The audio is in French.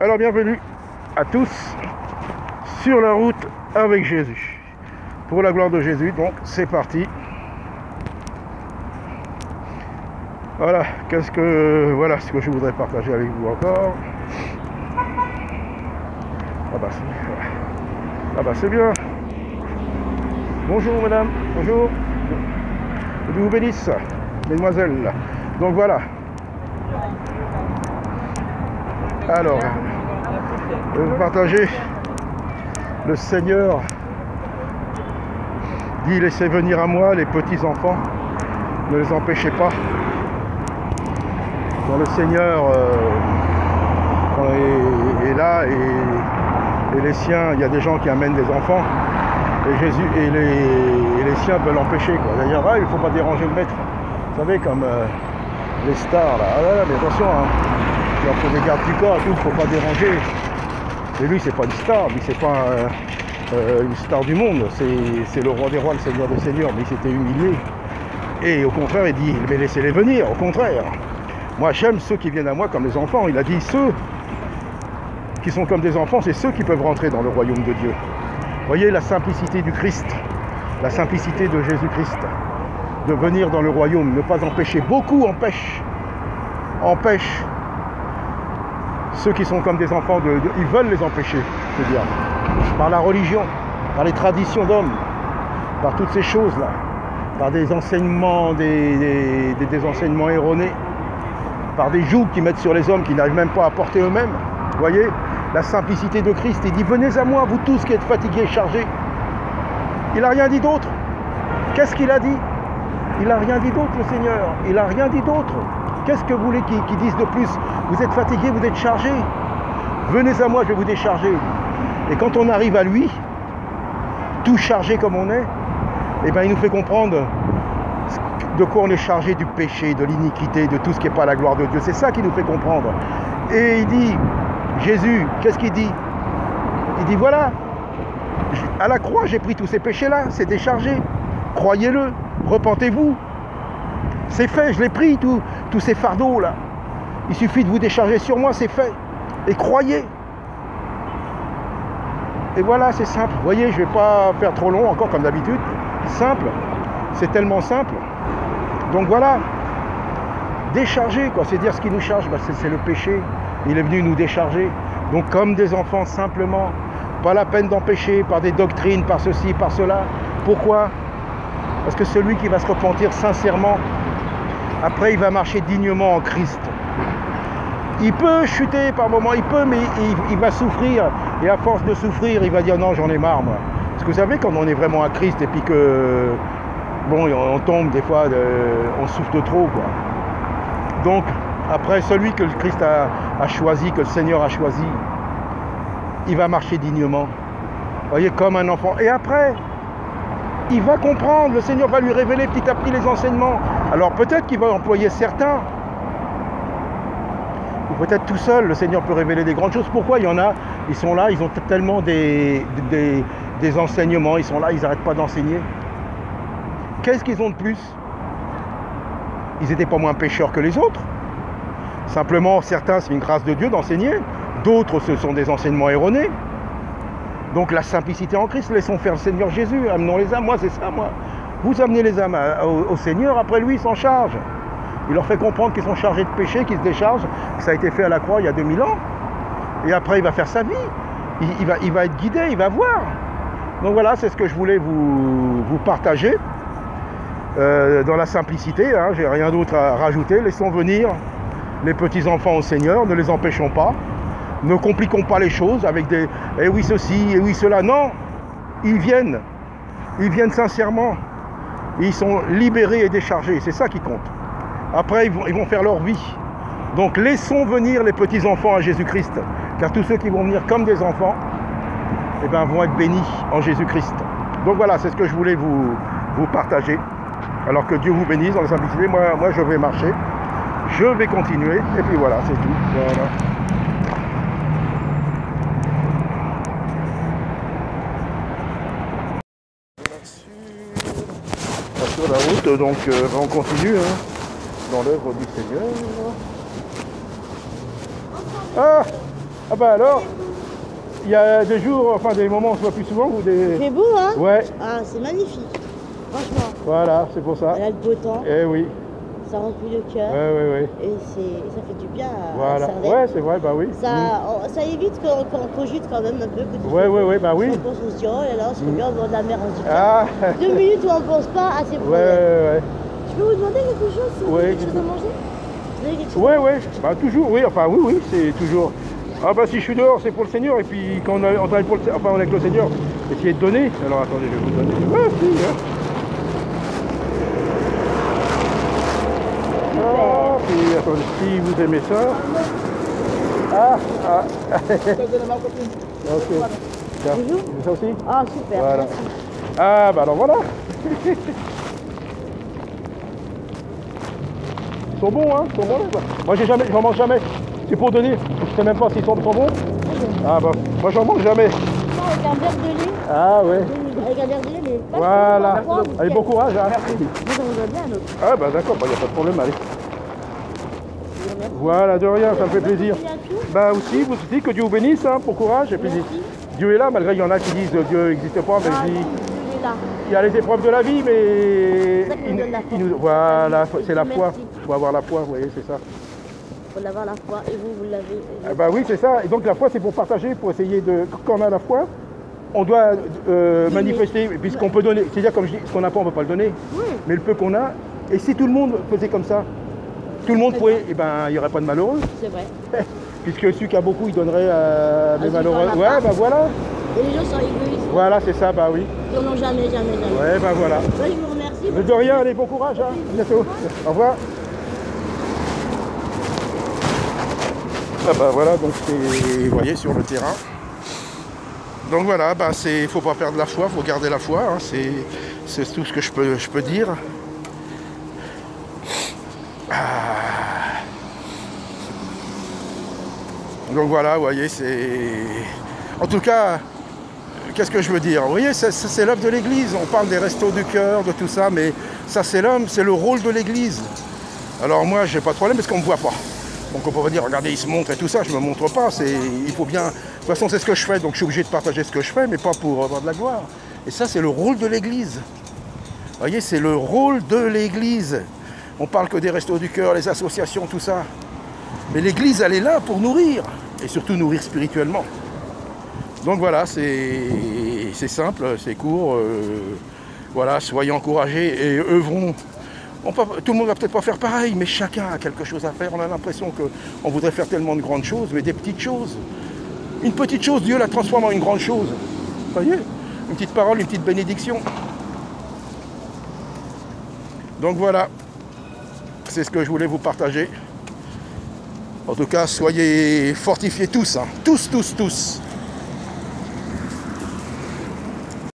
Alors bienvenue à tous sur la route avec Jésus. Pour la gloire de Jésus, donc c'est parti. Voilà, voilà ce que je voudrais partager avec vous encore. Ah bah c'est bien. Bonjour madame, bonjour. Que Dieu vous bénisse, mesdemoiselles. Donc voilà. Alors, je vais vous partager. Le Seigneur dit: laissez venir à moi les petits enfants, ne les empêchez pas. Quand le Seigneur est là et les siens, il y a des gens qui amènent des enfants et Jésus et les siens veulent l'empêcher. D'ailleurs, il ne faut pas déranger le maître. Vous savez, comme les stars là. Ah là, mais attention, hein. Il faut des gardes du corps et tout, il ne faut pas déranger. Et lui, c'est pas une star, lui, c'est pas une star du monde, c'est le roi des rois, le seigneur des seigneurs, mais il s'était humilié. Et au contraire, il dit: mais laissez-les venir, au contraire. Moi, j'aime ceux qui viennent à moi comme des enfants. Il a dit: ceux qui sont comme des enfants, c'est ceux qui peuvent rentrer dans le royaume de Dieu. Vous voyez la simplicité du Christ, la simplicité de Jésus-Christ, de venir dans le royaume, ne pas empêcher. Beaucoup empêchent ceux qui sont comme des enfants, ils veulent les empêcher, c'est dire, par la religion, par les traditions d'hommes, par toutes ces choses-là, par des enseignements, des enseignements erronés, par des jougs qu'ils mettent sur les hommes qui n'arrivent même pas à porter eux-mêmes. Vous voyez, la simplicité de Christ, il dit: venez à moi, vous tous qui êtes fatigués et chargés. Il n'a rien dit d'autre. Qu'est-ce qu'il a dit? Il n'a rien dit d'autre, le Seigneur. Il n'a rien dit d'autre. Qu'est-ce que vous voulez qu'ils disent de plus? Vous êtes fatigués, vous êtes chargés. Venez à moi, je vais vous décharger. Et quand on arrive à lui, tout chargé comme on est, eh ben, il nous fait comprendre de quoi on est chargé: du péché, de l'iniquité, de tout ce qui n'est pas la gloire de Dieu. C'est ça qui nous fait comprendre. Et il dit, Jésus, qu'est-ce qu'il dit? Il dit: voilà, à la croix, j'ai pris tous ces péchés-là, c'est déchargé. Croyez-le, repentez-vous. C'est fait, je l'ai pris, tous ces fardeaux-là. Il suffit de vous décharger sur moi, c'est fait. Et croyez. Et voilà, c'est simple. Vous voyez, je ne vais pas faire trop long encore comme d'habitude. Simple. C'est tellement simple. Donc voilà. Décharger, quoi. C'est dire ce qui nous charge, c'est le péché. Il est venu nous décharger. Donc comme des enfants, simplement. Pas la peine d'empêcher par des doctrines, par ceci, par cela. Pourquoi? Parce que celui qui va se repentir sincèrement, après il va marcher dignement en Christ. Il peut chuter par moments, il peut, mais il va souffrir. Et à force de souffrir, il va dire: non, j'en ai marre, moi. Parce que vous savez, quand on est vraiment à Christ et puis que, bon, on tombe des fois, on souffre de trop, quoi. Donc, après, celui que le Christ a choisi, que le Seigneur a choisi, il va marcher dignement. Vous voyez, comme un enfant. Et après, il va comprendre, le Seigneur va lui révéler petit à petit les enseignements. Alors peut-être qu'il va employer certains, ou peut-être tout seul, le Seigneur peut révéler des grandes choses. Pourquoi? Il y en a, ils sont là, ils ont tellement des enseignements, ils sont là, ils n'arrêtent pas d'enseigner. Qu'est-ce qu'ils ont de plus? Ils n'étaient pas moins pécheurs que les autres. Simplement, certains, c'est une grâce de Dieu d'enseigner, d'autres, ce sont des enseignements erronés. Donc la simplicité en Christ, laissons faire le Seigneur Jésus, amenons les âmes. Moi, c'est ça, moi. Vous amenez les âmes au Seigneur, après lui, il s'en charge. Il leur fait comprendre qu'ils sont chargés de péché, qu'ils se déchargent, que ça a été fait à la croix il y a 2000 ans. Et après, il va faire sa vie. Il va être guidé, il va voir. Donc voilà, c'est ce que je voulais vous partager. Dans la simplicité, hein, j'ai rien d'autre à rajouter. Laissons venir les petits-enfants au Seigneur, ne les empêchons pas. Ne compliquons pas les choses avec des « eh oui ceci, eh oui cela ». Non, ils viennent sincèrement. Ils sont libérés et déchargés, c'est ça qui compte. Après, ils vont faire leur vie. Donc laissons venir les petits-enfants à Jésus-Christ, car tous ceux qui vont venir comme des enfants, eh ben, vont être bénis en Jésus-Christ. Donc voilà, c'est ce que je voulais vous partager. Alors que Dieu vous bénisse dans la simplicité. Moi je vais marcher, je vais continuer, et puis voilà, c'est tout. Voilà. Sur la route, donc on continue dans l'œuvre du Seigneur. Ah, Ah bah alors, il y a des jours, enfin des moments où on se voit plus souvent ou des... Il fait beau, hein? Ouais, Ah, c'est magnifique. Franchement. voilà, c'est pour ça. Elle a le beau temps, Eh oui, ça remplit le cœur. ouais. Et ça fait du bien à Voilà, la cervelle. ouais, c'est vrai, bah oui. Ça évite qu'on cogite quand même un peu. Ouais, bah oui. On pense, on se dit, oh là là, c'est bien au bord de la mer, on se dit, Ah, 2 minutes où on pense pas à ses problèmes. ouais. Je peux vous demander quelque chose si vous Ouais, avez quelque chose à manger? Vous avez quelque chose Ouais, bah toujours, oui, enfin oui, c'est toujours. Ah bah si je suis dehors, c'est pour le Seigneur, et puis quand on travaille pour le Seigneur, enfin on est avec le Seigneur, essayez de donner. Alors attendez, je vais vous donner. Ah, si, hein. Ah, puis attendez, si vous aimez ça. Ah. Ok. Tiens, Bonjour. vous ça aussi? Ah, super, Voilà. merci. Ah bah alors voilà. Ils sont bons, hein, ils sont bons. Moi j'en mange jamais. C'est pour donner. Je sais même pas s'ils sont bons. Ah bah, moi j'en mange jamais. Non, avec un verre de lait. Ah ouais. Avec un verre de lait, mais pas Voilà. trop. Allez, bon courage, hein. Moi, j'en voudrais bien un autre. Ah bah d'accord, bah y a pas de problème, allez. Je vous remercie. Voilà, de rien, ça me fait plaisir. Merci à tous. Bah aussi, vous aussi, que Dieu vous bénisse, hein, pour courage. Et puis Merci. Dieu est là, malgré il y en a qui disent Dieu n'existe pas, mais Ah, je dis, non, Dieu est là. il y a les épreuves de la vie, mais C'est ça qui nous donne la force. voilà, c'est la foi. Merci. Il faut avoir la foi, vous voyez, c'est ça. Il faut avoir la foi et vous l'avez. Ah bah oui, c'est ça. Et donc la foi, c'est pour partager, pour essayer de... Quand on a la foi, on doit manifester, puisqu'on peut donner. C'est-à-dire, comme je dis, ce qu'on n'a pas, on ne peut pas le donner. Oui. Mais le peu qu'on a, et si tout le monde faisait comme ça, tout le monde pouvait, et ben il n'y aurait pas de malheureux. C'est vrai. Puisque celui qui a beaucoup, il donnerait à des celui qui malheureux. en a Ouais, pas. bah voilà. Et les gens sont égoïstes. Voilà, c'est ça, bah oui. Ils n'en ont jamais. Ouais, bah voilà. Ouais, je vous remercie. Mais de rien, allez, bon courage, hein. À bientôt. Au revoir. Ah bah voilà, donc c'est, vous voyez, sur le terrain. Donc voilà, bah c'est, faut pas perdre la foi, faut garder la foi, hein. C'est tout ce que je peux dire. Ah. Donc voilà, vous voyez, c'est... En tout cas, qu'est-ce que je veux dire? Vous voyez, c'est l'œuvre de l'Église. On parle des restos du cœur, de tout ça, mais ça c'est l'homme, c'est le rôle de l'Église. Alors moi, j'ai pas de problème parce qu'on me voit pas. Donc on peut pas dire, regardez, il se montre et tout ça, je me montre pas. Il faut bien... De toute façon, c'est ce que je fais, donc je suis obligé de partager ce que je fais, mais pas pour avoir de la gloire. Et ça, c'est le rôle de l'Église. Vous voyez, c'est le rôle de l'Église. On parle que des restos du cœur, les associations, tout ça. Mais l'Église, elle est là pour nourrir, et surtout nourrir spirituellement. Donc voilà, c'est simple, c'est court. Voilà, soyez encouragés et œuvrons. Tout le monde va peut-être pas faire pareil, mais chacun a quelque chose à faire. On a l'impression qu'on voudrait faire tellement de grandes choses, mais des petites choses. Une petite chose, Dieu la transforme en une grande chose. Vous voyez? Une petite parole, une petite bénédiction. Donc voilà, c'est ce que je voulais vous partager. En tout cas, soyez fortifiés tous, hein. Tous.